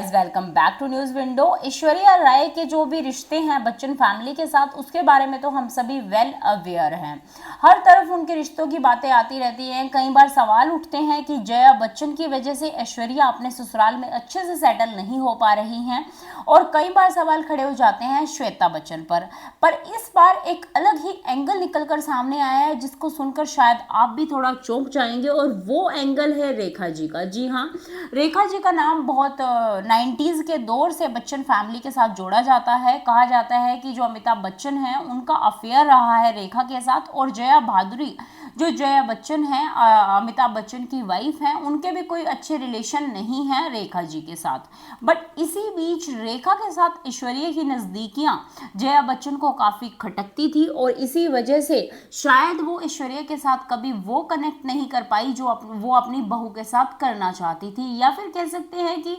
Guys, welcome back to news window. Aishwarya Rai के जो भी रिश्ते हैं बच्चन फैमिली के साथ, उसके बारे में तो हम सभी वेल अवेयर हैं। हर तरफ उनके रिश्तों की बातें आती रहती हैं। कई बार सवाल उठते हैं कि जया बच्चन की वजह से ऐश्वर्या अपने ससुराल में अच्छे से सेटल नहीं हो पा रही हैं, और कई बार सवाल खड़े हो जाते हैं श्वेता बच्चन पर इस बार एक अलग ही एंगल निकलकर सामने आया है, जिसको सुनकर शायद आप भी थोड़ा चौंक जाएंगे। और वो एंगल है रेखा जी का। जी हाँ, रेखा जी का नाम बहुत 90s के दौर से बच्चन फैमिली के साथ जोड़ा जाता है। कहा जाता है कि जो अमिताभ बच्चन हैं उनका अफेयर रहा है रेखा के साथ, और जया भादुरी जो जया बच्चन हैं, अमिताभ बच्चन की वाइफ हैं, उनके भी कोई अच्छे रिलेशन नहीं हैं रेखा जी के साथ। बट इसी बीच रेखा के साथ ऐश्वर्या की नज़दीकियां जया बच्चन को काफ़ी खटकती थी, और इसी वजह से शायद वो ऐश्वर्या के साथ कभी वो कनेक्ट नहीं कर पाई जो वो अपनी बहू के साथ करना चाहती थी। या फिर कह सकते हैं कि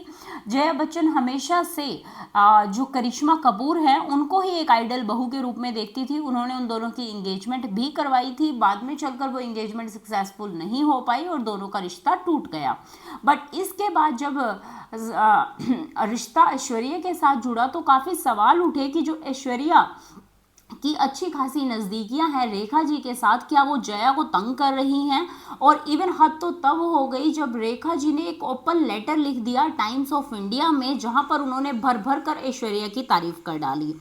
जया बच्चन हमेशा से जो करिश्मा कपूर हैं उनको ही एक आइडल बहू के रूप में देखती थी। उन्होंने उन दोनों की एंगेजमेंट भी करवाई थी, बाद में चलकर वो एंगेजमेंट सक्सेसफुल नहीं हो पाई और दोनों का रिश्ता टूट गया। बट इसके बाद जब रिश्ता ऐश्वर्या के साथ जुड़ा तो काफ़ी सवाल उठे कि जो ऐश्वर्या की अच्छी खासी नज़दीकियां हैं रेखा जी के साथ, क्या वो जया को तंग कर रही हैं। और इवन हद तो तब हो गई जब रेखा जी ने एक ओपन लेटर लिख दिया टाइम्स ऑफ इंडिया में, जहां पर उन्होंने भर भर कर ऐश्वर्या की तारीफ कर डाली।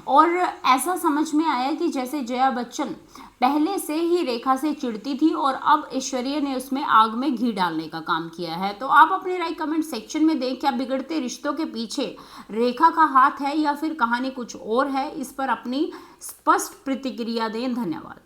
और ऐसा समझ में आया कि जैसे जया बच्चन पहले से ही रेखा से चिढ़ती थी और अब ऐश्वर्या ने उसमें आग में घी डालने का काम किया है। तो आप अपनी राय कमेंट सेक्शन में दें। क्या बिगड़ते रिश्तों के पीछे रेखा का हाथ है या फिर कहानी कुछ और है? इस पर अपनी स्पष्ट प्रतिक्रिया दें। धन्यवाद।